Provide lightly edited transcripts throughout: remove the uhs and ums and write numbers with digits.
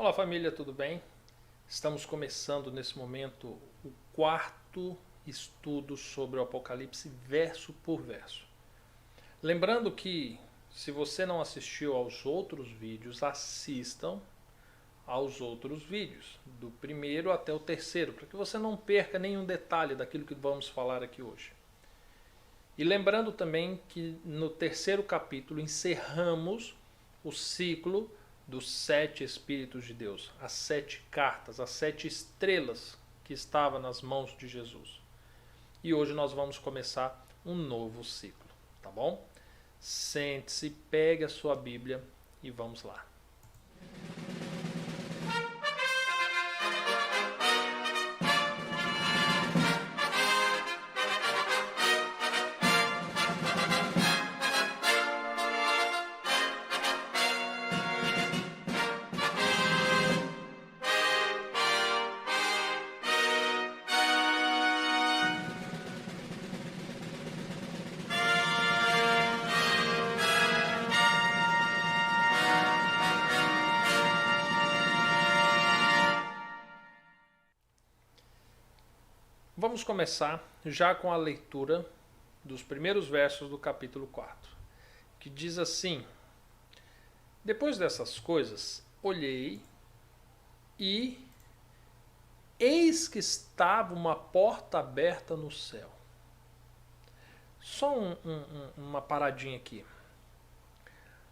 Olá família, tudo bem? Estamos começando nesse momento o quarto estudo sobre o Apocalipse verso por verso. Lembrando que se você não assistiu aos outros vídeos, assistam aos outros vídeos, do primeiro até o terceiro, para que você não perca nenhum detalhe daquilo que vamos falar aqui hoje. E lembrando também que no terceiro capítulo encerramos o ciclo dos 7 Espíritos de Deus, as 7 cartas, as 7 estrelas que estavam nas mãos de Jesus. E hoje nós vamos começar um novo ciclo, tá bom? Sente-se, pegue a sua Bíblia e vamos lá. Vamos começar já com a leitura dos primeiros versos do capítulo 4, que diz assim: Depois dessas coisas, olhei e eis que estava uma porta aberta no céu. Só uma paradinha aqui.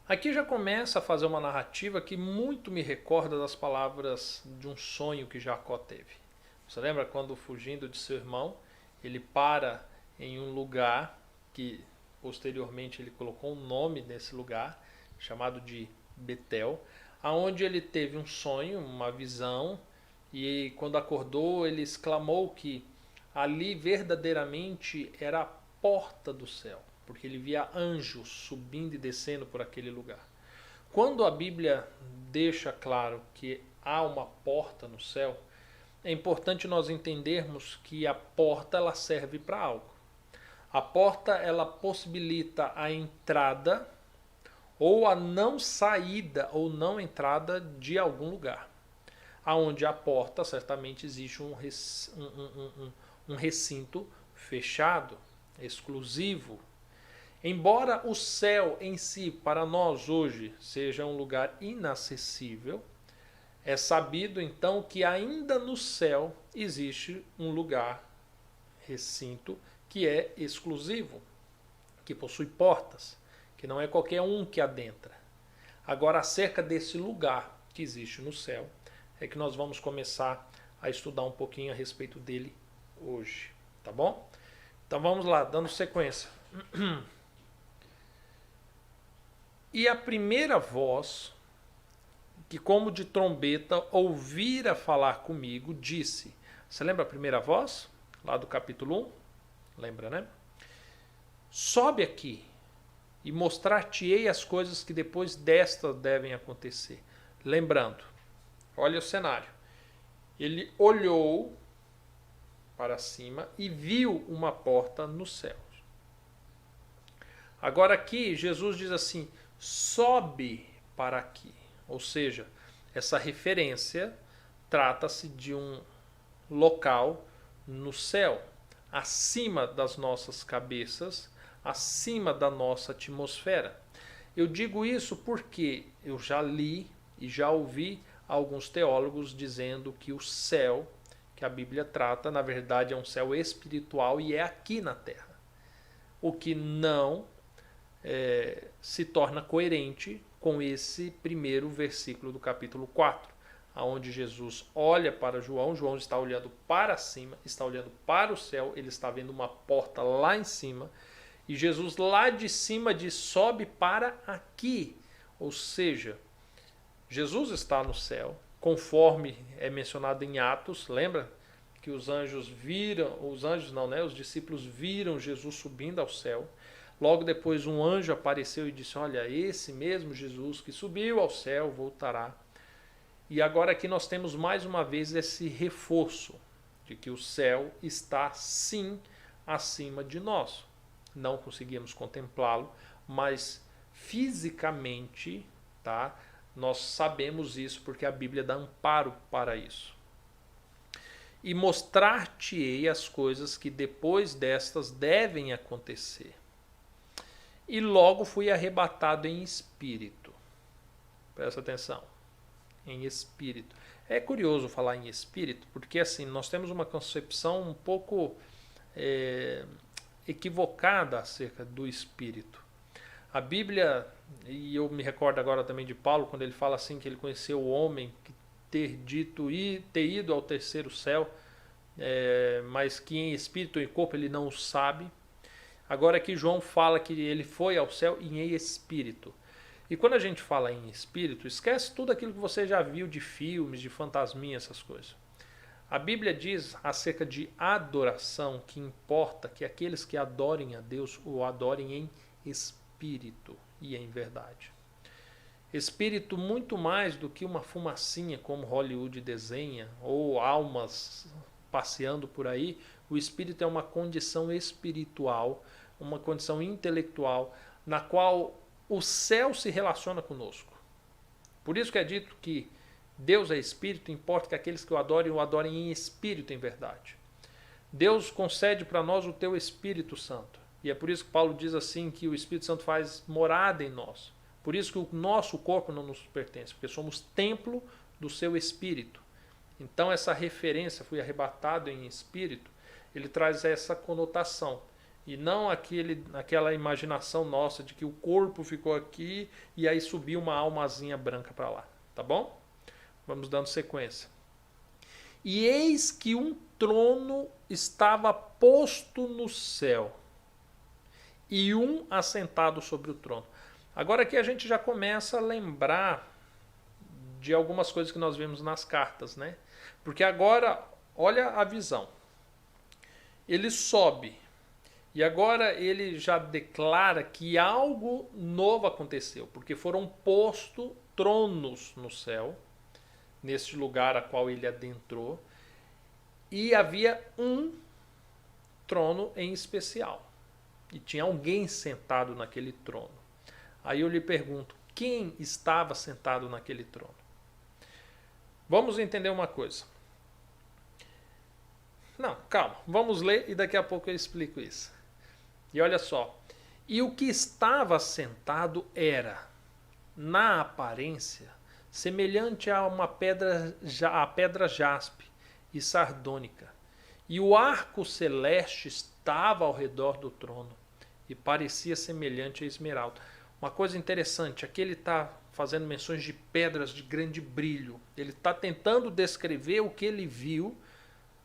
Aqui já começa a fazer uma narrativa que muito me recorda das palavras de um sonho que Jacó teve. Você lembra quando, fugindo de seu irmão, ele para em um lugar que posteriormente ele colocou um nome nesse lugar, chamado de Betel, aonde ele teve um sonho, uma visão, e quando acordou ele exclamou que ali verdadeiramente era a porta do céu, porque ele via anjos subindo e descendo por aquele lugar. Quando a Bíblia deixa claro que há uma porta no céu, é importante nós entendermos que a porta ela serve para algo. A porta ela possibilita a entrada ou a não saída ou não entrada de algum lugar. Aonde a porta certamente existe um recinto fechado, exclusivo. Embora o céu em si, para nós hoje, seja um lugar inacessível, é sabido então que ainda no céu existe um lugar, recinto, que é exclusivo, que possui portas, que não é qualquer um que adentra. Agora, acerca desse lugar que existe no céu, é que nós vamos começar a estudar um pouquinho a respeito dele hoje, tá bom? Então vamos lá, dando sequência. E a primeira voz, que como de trombeta ouvira falar comigo, disse... Você lembra a primeira voz? Lá do capítulo 1? Lembra, né? Sobe aqui e mostrar-te-ei as coisas que depois desta devem acontecer. Lembrando, olha o cenário. Ele olhou para cima e viu uma porta no céu. Agora aqui Jesus diz assim, sobe para aqui. Ou seja, essa referência trata-se de um local no céu, acima das nossas cabeças, acima da nossa atmosfera. Eu digo isso porque eu já li e já ouvi alguns teólogos dizendo que o céu que a Bíblia trata, na verdade, é um céu espiritual e é aqui na Terra. O que não se torna coerente com esse primeiro versículo do capítulo 4, onde Jesus olha para João, João está olhando para cima, está olhando para o céu, ele está vendo uma porta lá em cima, e Jesus lá de cima diz, sobe para aqui. Ou seja, Jesus está no céu, conforme é mencionado em Atos, lembra? Que os anjos viram, os discípulos viram Jesus subindo ao céu. Logo depois um anjo apareceu e disse, olha, esse mesmo Jesus que subiu ao céu voltará. E agora aqui nós temos mais uma vez esse reforço de que o céu está sim acima de nós. Não conseguimos contemplá-lo, mas fisicamente, tá? Nós sabemos isso porque a Bíblia dá amparo para isso. E mostrar-te-ei as coisas que depois destas devem acontecer. E logo fui arrebatado em espírito. Presta atenção. Em espírito. É curioso falar em espírito, porque assim, nós temos uma concepção um pouco equivocada acerca do espírito. A Bíblia, e eu me recordo agora também de Paulo, quando ele fala assim que ele conheceu o homem que ter ido ao terceiro céu, mas que em espírito e corpo ele não o sabe. Agora aqui João fala que ele foi ao céu em espírito. E quando a gente fala em espírito, esquece tudo aquilo que você já viu de filmes, de fantasminha, essas coisas. A Bíblia diz acerca de adoração que importa que aqueles que adorem a Deus o adorem em espírito e em verdade. Espírito muito mais do que uma fumacinha como Hollywood desenha ou almas passeando por aí. O espírito é uma condição espiritual, uma condição intelectual na qual o céu se relaciona conosco. Por isso que é dito que Deus é espírito, importa que aqueles que o adorem em espírito e em verdade. Deus concede para nós o teu Espírito Santo. E é por isso que Paulo diz assim que o Espírito Santo faz morada em nós. Por isso que o nosso corpo não nos pertence, porque somos templo do seu Espírito. Então essa referência, fui arrebatado em espírito, ele traz essa conotação. E não aquela imaginação nossa de que o corpo ficou aqui e aí subiu uma almazinha branca para lá. Tá bom? Vamos dando sequência. E eis que um trono estava posto no céu e um assentado sobre o trono. Agora aqui a gente já começa a lembrar de algumas coisas que nós vimos nas cartas, né? Porque agora, olha a visão. Ele sobe. E agora ele já declara que algo novo aconteceu, porque foram postos tronos no céu, neste lugar a qual ele adentrou, e havia um trono em especial. E tinha alguém sentado naquele trono. Aí eu lhe pergunto, quem estava sentado naquele trono? Vamos entender uma coisa. Não, calma, vamos ler e daqui a pouco eu explico isso. E olha só, e o que estava sentado era, na aparência, semelhante a uma pedra jaspe e sardônica. E o arco celeste estava ao redor do trono e parecia semelhante a esmeralda. Uma coisa interessante, aqui ele está fazendo menções de pedras de grande brilho. Ele está tentando descrever o que ele viu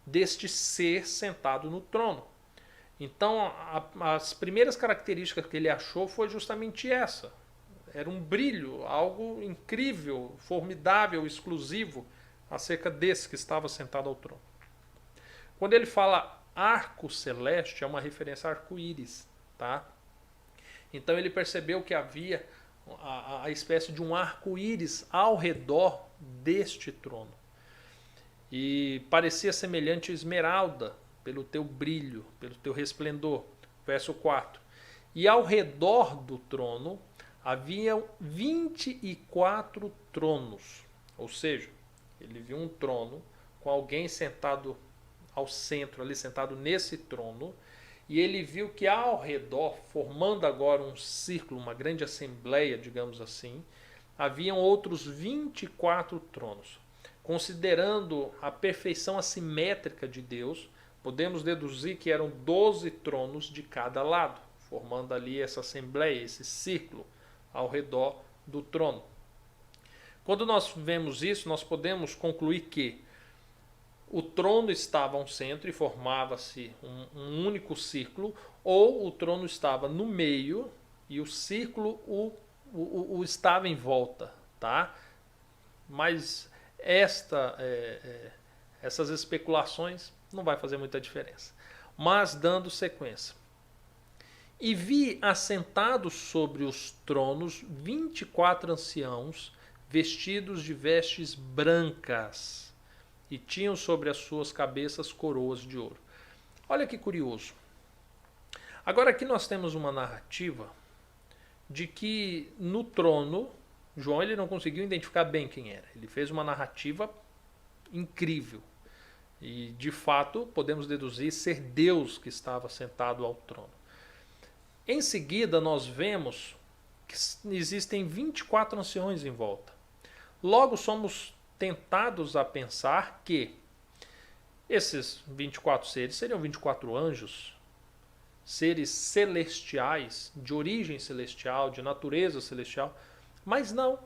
deste ser sentado no trono. Então, as primeiras características que ele achou foi justamente essa. Era um brilho, algo incrível, formidável, exclusivo acerca desse que estava sentado ao trono. Quando ele fala arco celeste, é uma referência a arco-íris, tá? Então ele percebeu que havia a espécie de um arco-íris ao redor deste trono. E parecia semelhante a esmeralda, pelo teu brilho, pelo teu resplendor. Verso 4. E ao redor do trono haviam 24 tronos. Ou seja, ele viu um trono com alguém sentado ao centro, ali sentado nesse trono, e ele viu que ao redor, formando agora um círculo, uma grande assembleia, digamos assim, haviam outros 24 tronos. Considerando a perfeição assimétrica de Deus, podemos deduzir que eram 12 tronos de cada lado, formando ali essa assembleia, esse círculo ao redor do trono. Quando nós vemos isso, nós podemos concluir que o trono estava ao centro e formava-se um único círculo, ou o trono estava no meio e o círculo o estava em volta, tá? Mas essas especulações não vai fazer muita diferença. Mas dando sequência. E vi assentados sobre os tronos 24 anciãos, vestidos de vestes brancas, e tinham sobre as suas cabeças coroas de ouro. Olha que curioso. Agora aqui nós temos uma narrativa de que no trono João ele não conseguiu identificar bem quem era. Ele fez uma narrativa incrível. E, de fato, podemos deduzir ser Deus que estava sentado ao trono. Em seguida, nós vemos que existem 24 anciões em volta. Logo, somos tentados a pensar que esses 24 seres seriam 24 anjos, seres celestiais, de origem celestial, de natureza celestial, mas não,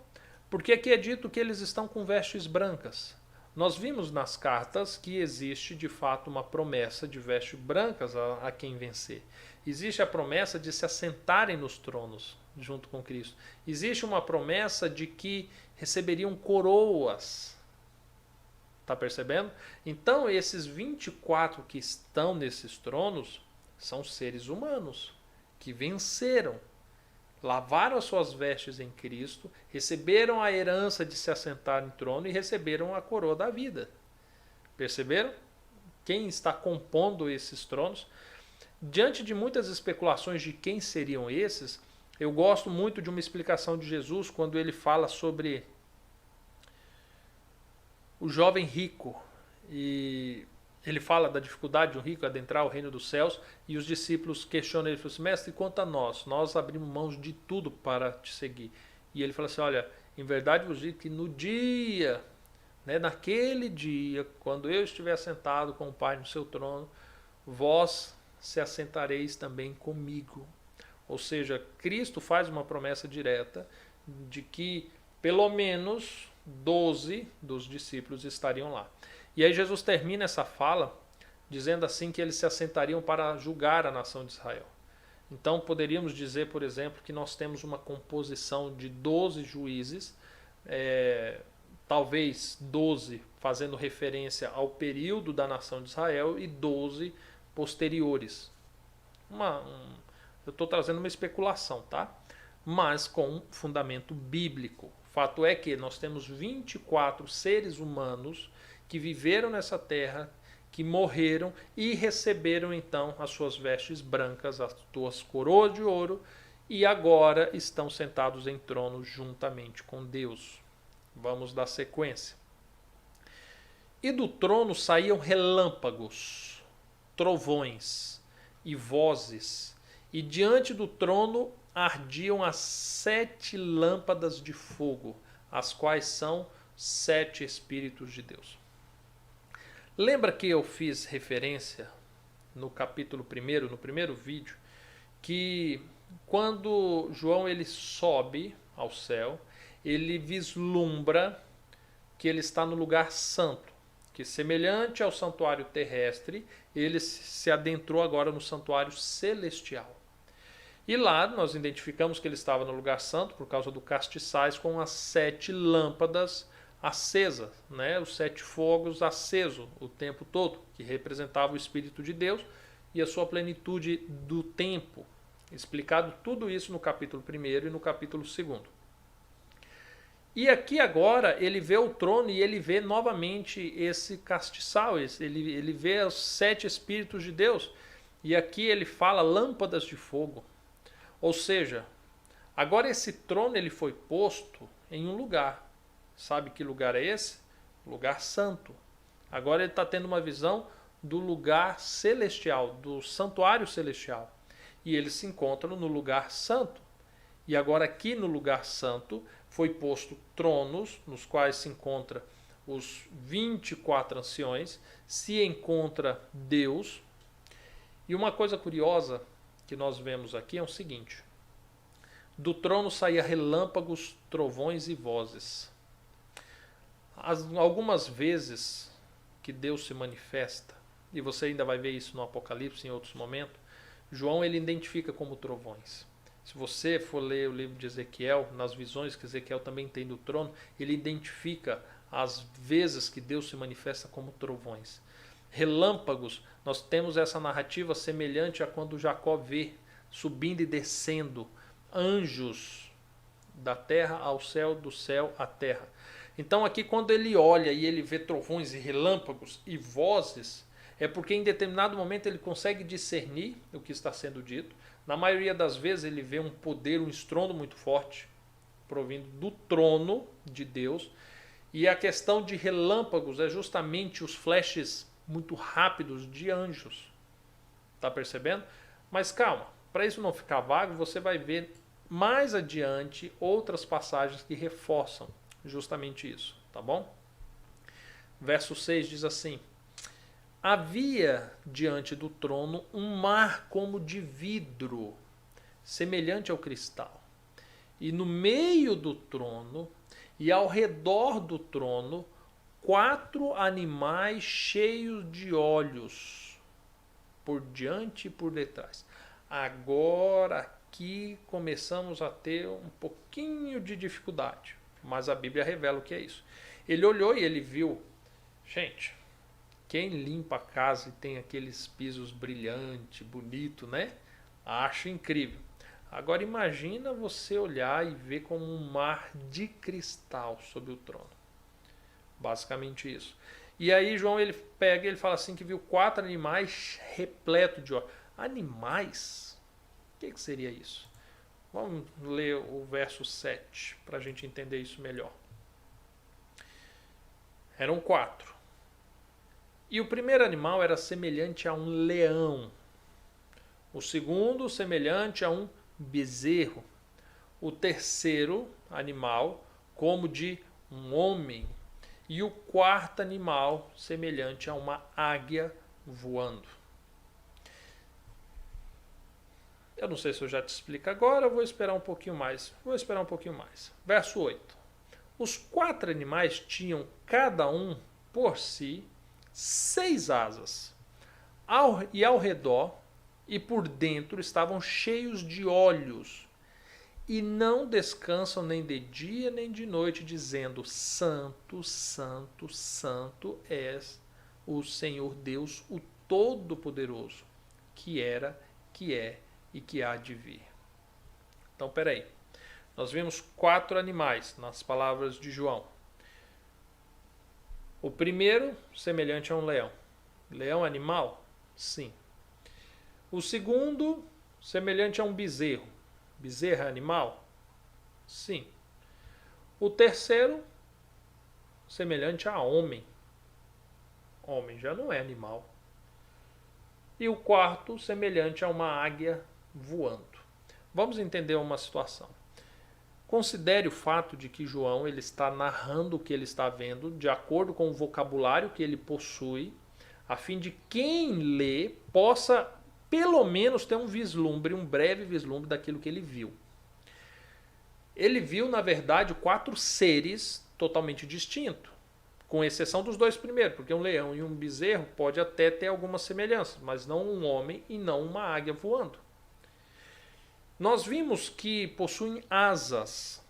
porque aqui é dito que eles estão com vestes brancas. Nós vimos nas cartas que existe de fato uma promessa de vestes brancas a quem vencer. Existe a promessa de se assentarem nos tronos junto com Cristo. Existe uma promessa de que receberiam coroas. Está percebendo? Então esses 24 que estão nesses tronos são seres humanos que venceram, lavaram as suas vestes em Cristo, receberam a herança de se assentar em trono e receberam a coroa da vida. Perceberam? Quem está compondo esses tronos? Diante de muitas especulações de quem seriam esses, eu gosto muito de uma explicação de Jesus quando ele fala sobre o jovem rico. E ele fala da dificuldade de um rico adentrar o reino dos céus, e os discípulos questionam ele, falam assim, mestre, quanto a nós abrimos mãos de tudo para te seguir. E ele fala assim, olha, em verdade vos digo que no dia, naquele dia, quando eu estiver sentado com o Pai no seu trono, vós se assentareis também comigo. Ou seja, Cristo faz uma promessa direta de que pelo menos 12 dos discípulos estariam lá. E aí Jesus termina essa fala dizendo assim que eles se assentariam para julgar a nação de Israel. Então poderíamos dizer, por exemplo, que nós temos uma composição de 12 juízes, talvez 12 fazendo referência ao período da nação de Israel e 12 posteriores. Eu estou trazendo uma especulação, tá? Mas com fundamento bíblico. O fato é que nós temos 24 seres humanos que viveram nessa terra, que morreram e receberam então as suas vestes brancas, as suas coroas de ouro, e agora estão sentados em tronos juntamente com Deus. Vamos dar sequência. E do trono saíam relâmpagos, trovões e vozes, e diante do trono ardiam as 7 lâmpadas de fogo, as quais são 7 Espíritos de Deus. Lembra que eu fiz referência no capítulo 1, no primeiro vídeo, que quando João ele sobe ao céu, ele vislumbra que ele está no lugar santo, que semelhante ao santuário terrestre, ele se adentrou agora no santuário celestial. E lá nós identificamos que ele estava no lugar santo por causa do castiçais com as 7 lâmpadas acesas, os 7 fogos acesos o tempo todo, que representava o Espírito de Deus e a sua plenitude do tempo. Explicado tudo isso no capítulo 1 e no capítulo 2. E aqui agora ele vê o trono e ele vê novamente esse castiçal, ele vê os 7 Espíritos de Deus. E aqui ele fala lâmpadas de fogo. Ou seja, agora esse trono ele foi posto em um lugar. Sabe que lugar é esse? Lugar santo. Agora ele está tendo uma visão do lugar celestial, do santuário celestial. E ele se encontra no lugar santo. E agora aqui no lugar santo foi posto tronos, nos quais se encontra os 24 anciões, se encontra Deus. E uma coisa curiosa que nós vemos aqui é o seguinte: do trono saía relâmpagos, trovões e vozes. Algumas vezes que Deus se manifesta, e você ainda vai ver isso no Apocalipse em outros momentos, João ele identifica como trovões. Se você for ler o livro de Ezequiel, nas visões que Ezequiel também tem do trono, ele identifica as vezes que Deus se manifesta como trovões. Relâmpagos, nós temos essa narrativa semelhante a quando Jacó vê subindo e descendo anjos da terra ao céu, do céu à terra. Então aqui quando ele olha e ele vê trovões e relâmpagos e vozes, é porque em determinado momento ele consegue discernir o que está sendo dito. Na maioria das vezes ele vê um poder, um estrondo muito forte. provindo do trono de Deus. E a questão de relâmpagos é justamente os flashes muito rápidos de anjos. Tá percebendo? Mas calma, para isso não ficar vago, você vai ver mais adiante outras passagens que reforçam justamente isso, tá bom? Verso 6 diz assim: havia diante do trono um mar como de vidro, semelhante ao cristal. E no meio do trono e ao redor do trono, 4 animais cheios de olhos, por diante e por detrás. Agora aqui começamos a ter um pouquinho de dificuldade, mas a Bíblia revela o que é isso. Ele olhou e ele viu. Gente, quem limpa a casa e tem aqueles pisos brilhantes, bonito, né? Acho incrível. Agora imagina você olhar e ver como um mar de cristal sobre o trono. Basicamente isso. E aí João ele pega e ele fala assim que viu 4 animais repletos de olhos. Animais? O que seria isso? Vamos ler o verso 7 para a gente entender isso melhor. Eram 4. E o primeiro animal era semelhante a um leão. O segundo, semelhante a um bezerro. O terceiro animal, como de um homem. E o quarto animal, semelhante a uma águia voando. Eu não sei se eu já te explico agora, eu vou esperar um pouquinho mais. Verso 8. Os 4 animais tinham cada um por si 6 asas. E ao redor e por dentro estavam cheios de olhos. E não descansam nem de dia nem de noite, dizendo: Santo, Santo, Santo és o Senhor Deus, o Todo-Poderoso, que era, que é e que há de vir. Então, peraí. Nós vimos 4 animais nas palavras de João. O primeiro, semelhante a um leão. Leão animal? Sim. O segundo, semelhante a um bezerro. Bezerro é animal? Sim. O terceiro, semelhante a homem. Homem já não é animal. E o quarto, semelhante a uma águia voando. Vamos entender uma situação. Considere o fato de que João ele está narrando o que ele está vendo de acordo com o vocabulário que ele possui, a fim de quem lê possa pelo menos ter um vislumbre, um breve vislumbre daquilo que ele viu. Ele viu, na verdade, 4 seres totalmente distintos, com exceção dos 2 primeiros, porque um leão e um bezerro pode até ter alguma semelhança, mas não um homem e não uma águia voando. Nós vimos que possuem asas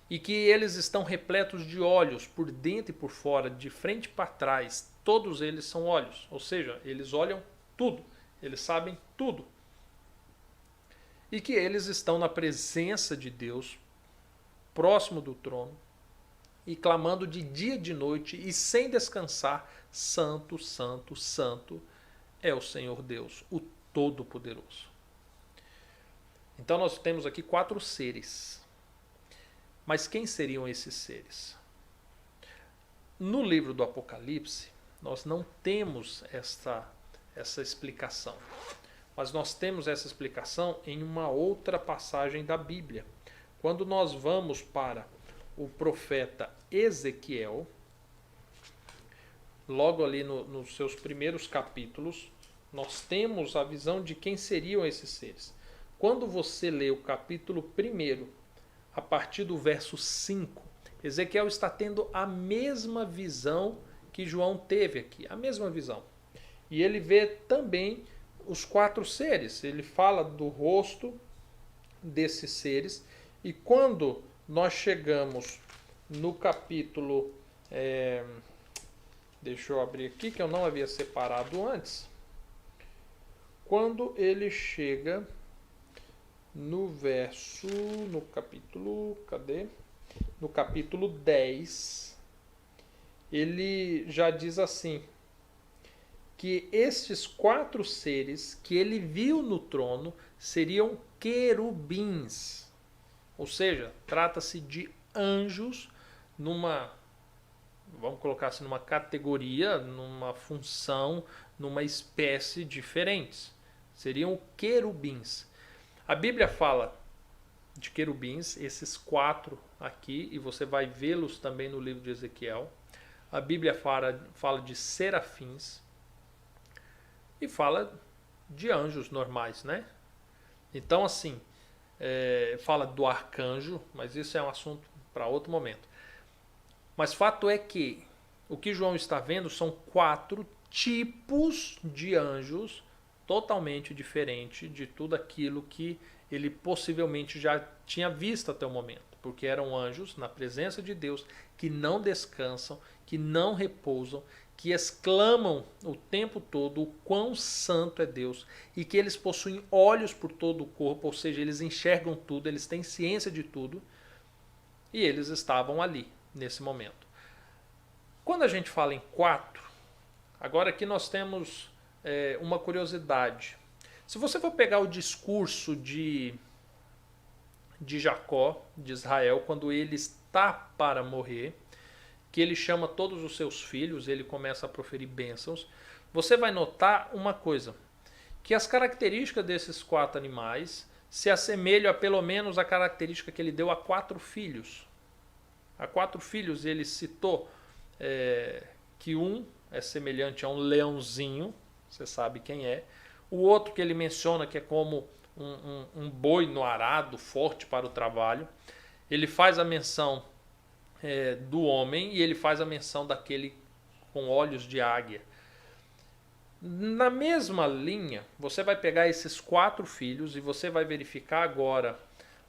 e que eles estão repletos de olhos por dentro e por fora, de frente para trás. Todos eles são olhos, ou seja, eles olham tudo, eles sabem tudo. E que eles estão na presença de Deus, próximo do trono, e clamando de dia e de noite e sem descansar: Santo, Santo, Santo é o Senhor Deus, o Todo-Poderoso. Então nós temos aqui 4 seres. Mas quem seriam esses seres? No livro do Apocalipse, nós não temos essa explicação. Mas nós temos essa explicação em uma outra passagem da Bíblia. Quando nós vamos para o profeta Ezequiel, logo ali nos seus primeiros capítulos, nós temos a visão de quem seriam esses seres. Quando você lê o capítulo 1, a partir do verso 5, Ezequiel está tendo a mesma visão que João teve aqui, a mesma visão. E ele vê também os 4 seres, ele fala do rosto desses seres, e quando nós chegamos no capítulo, deixa eu abrir aqui que eu não havia separado antes, quando ele chega no capítulo, no capítulo 10, ele já diz assim, que estes 4 seres que ele viu no trono seriam querubins. Ou seja, trata-se de anjos numa, vamos colocar assim, numa categoria, numa função, numa espécie diferentes. Seriam querubins. A Bíblia fala de querubins, esses 4 aqui, e você vai vê-los também no livro de Ezequiel. A Bíblia fala de serafins e fala de anjos normais, né? Então, assim, fala do arcanjo, mas isso é um assunto para outro momento. Mas fato é que o que João está vendo são 4 tipos de anjos totalmente diferentes de tudo aquilo que ele possivelmente já tinha visto até o momento. Porque eram anjos na presença de Deus que não descansam, que não repousam, que exclamam o tempo todo o quão santo é Deus e que eles possuem olhos por todo o corpo, ou seja, eles enxergam tudo, eles têm ciência de tudo e eles estavam ali nesse momento. Quando a gente fala em 4, agora aqui nós temos uma curiosidade. Se você for pegar o discurso de Jacó, de Israel, quando ele está para morrer, que ele chama todos os seus filhos, ele começa a proferir bênçãos, você vai notar uma coisa, que as características desses 4 animais se assemelham a pelo menos a característica que ele deu a 4 filhos. A 4 filhos ele citou que um é semelhante a um leãozinho, você sabe quem é. O outro que ele menciona que é como um boi no arado, forte para o trabalho. Ele faz a menção do homem e ele faz a menção daquele com olhos de águia. Na mesma linha, você vai pegar esses 4 filhos e você vai verificar agora,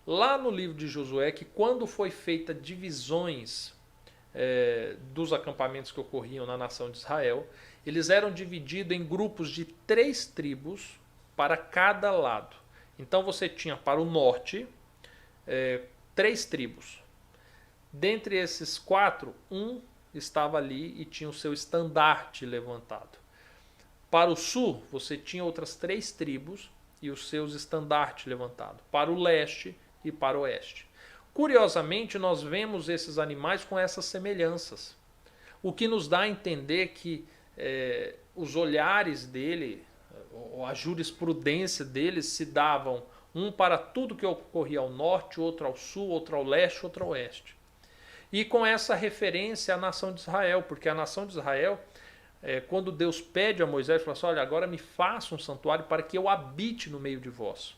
lá no livro de Josué, que quando foi feita divisões dos acampamentos que ocorriam na nação de Israel, eles eram divididos em grupos de 3 tribos para cada lado. Então você tinha para o norte 3 tribos. Dentre esses 4, um estava ali e tinha o seu estandarte levantado. Para o sul, você tinha outras 3 tribos e os seus estandartes levantados. Para o leste e para o oeste. Curiosamente, nós vemos esses animais com essas semelhanças. O que nos dá a entender que os olhares dele, a jurisprudência deles se davam um para tudo que ocorria ao norte, outro ao sul, outro ao leste, outro ao oeste. E com essa referência à nação de Israel, porque a nação de Israel, quando Deus pede a Moisés, fala assim, olha, agora me faça um santuário para que eu habite no meio de vós.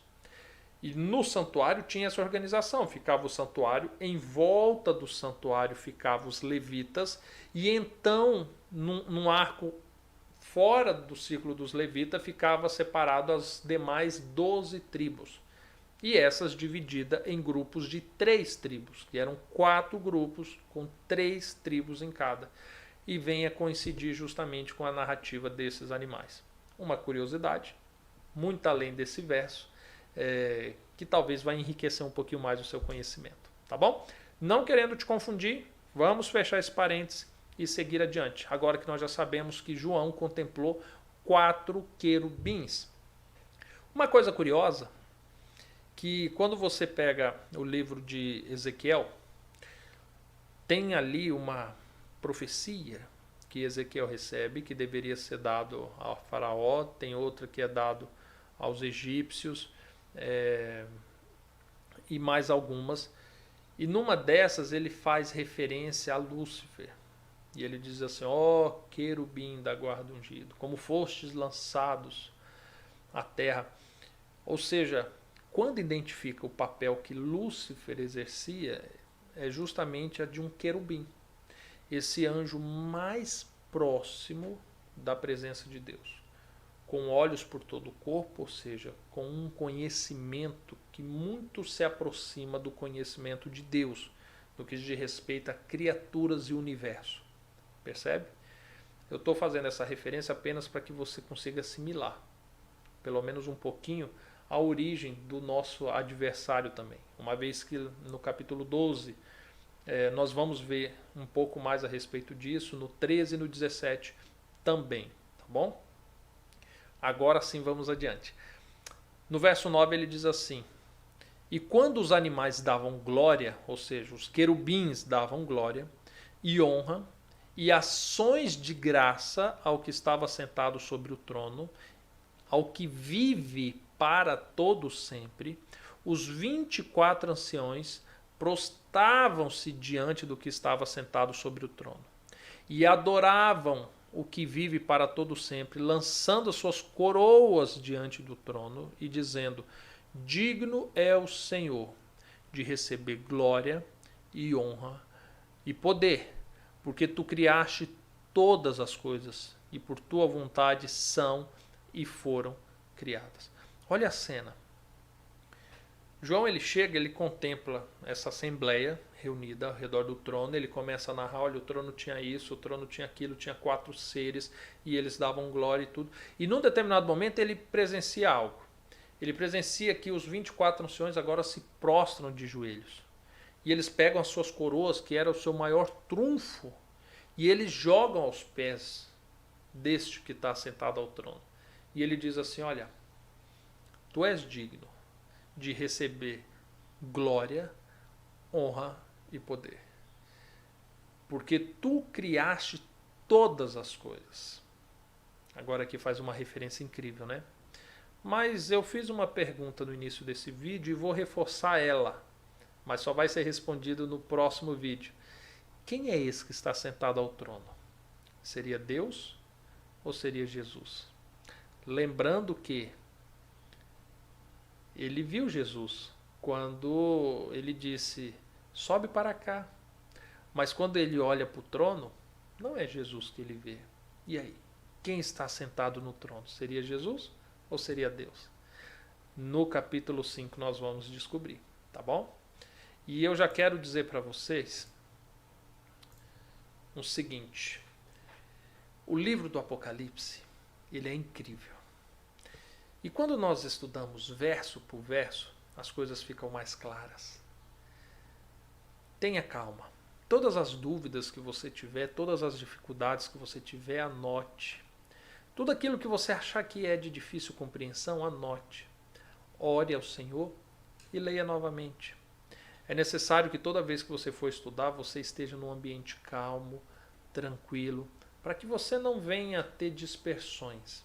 E no santuário tinha essa organização, ficava o santuário, em volta do santuário ficavam os levitas, e então, num arco fora do círculo dos levitas, ficava separado as demais 12 tribos. E essas divididas em grupos de 3 tribos, que eram 4 grupos com 3 tribos em cada. E vem a coincidir justamente com a narrativa desses animais. Uma curiosidade, muito além desse verso, que talvez vai enriquecer um pouquinho mais o seu conhecimento. Tá bom? Não querendo te confundir, vamos fechar esse parênteses e seguir adiante. Agora que nós já sabemos que João contemplou 4 querubins. Uma coisa curiosa, que quando você pega o livro de Ezequiel, tem ali uma profecia que Ezequiel recebe, que deveria ser dado ao faraó, tem outra que é dado aos egípcios, e mais algumas. E numa dessas ele faz referência a Lúcifer. E ele diz assim, ó querubim da guarda ungido, como fostes lançados à terra. Ou seja, quando identifica o papel que Lúcifer exercia, é justamente a de um querubim. Esse anjo mais próximo da presença de Deus. Com olhos por todo o corpo, ou seja, com um conhecimento que muito se aproxima do conhecimento de Deus, no que diz respeito a criaturas e universo. Percebe? Eu estou fazendo essa referência apenas para que você consiga assimilar, pelo menos um pouquinho, a origem do nosso adversário também. Uma vez que no capítulo 12 nós vamos ver um pouco mais a respeito disso, no 13 e no 17 também, tá bom? Agora sim vamos adiante. No verso 9 ele diz assim, E quando os animais davam glória, ou seja, os querubins davam glória e honra e ações de graça ao que estava sentado sobre o trono, ao que vive para todo sempre, os 24 anciões prostravam-se diante do que estava sentado sobre o trono e adoravam o que vive para todo sempre, lançando as suas coroas diante do trono e dizendo: digno é o Senhor de receber glória e honra e poder, porque tu criaste todas as coisas e por tua vontade são e foram criadas. Olha a cena. João, ele chega, ele contempla essa assembleia reunida ao redor do trono, ele começa a narrar, olha, o trono tinha isso, o trono tinha aquilo, tinha 4 seres e eles davam glória e tudo. E num determinado momento ele presencia algo. Ele presencia que os 24 anciões agora se prostram de joelhos. E eles pegam as suas coroas, que era o seu maior trunfo, e eles jogam aos pés deste que está sentado ao trono. E ele diz assim, olha, tu és digno de receber glória, honra e poder. Porque tu criaste todas as coisas. Agora aqui faz uma referência incrível, né? Mas eu fiz uma pergunta no início desse vídeo e vou reforçar ela. Mas só vai ser respondido no próximo vídeo. Quem é esse que está sentado ao trono? Seria Deus ou seria Jesus? Lembrando que ele viu Jesus quando ele disse, sobe para cá. Mas quando ele olha para o trono, não é Jesus que ele vê. E aí? Quem está sentado no trono? Seria Jesus ou seria Deus? No capítulo 5 nós vamos descobrir, tá bom? E eu já quero dizer para vocês o seguinte. O livro do Apocalipse, ele é incrível. E quando nós estudamos verso por verso, as coisas ficam mais claras. Tenha calma. Todas as dúvidas que você tiver, todas as dificuldades que você tiver, anote. Tudo aquilo que você achar que é de difícil compreensão, anote. Ore ao Senhor e leia novamente. É necessário que toda vez que você for estudar, você esteja num ambiente calmo, tranquilo, para que você não venha ter dispersões.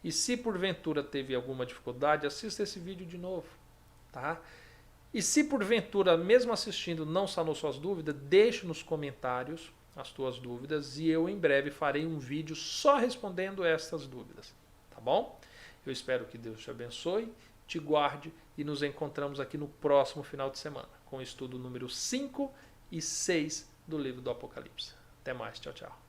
E se porventura teve alguma dificuldade, assista esse vídeo de novo, tá? E se porventura, mesmo assistindo, não sanou suas dúvidas, deixe nos comentários as tuas dúvidas e eu em breve farei um vídeo só respondendo essas dúvidas, tá bom? Eu espero que Deus te abençoe, te guarde e nos encontramos aqui no próximo final de semana com o estudo número 5 e 6 do livro do Apocalipse. Até mais, tchau, tchau.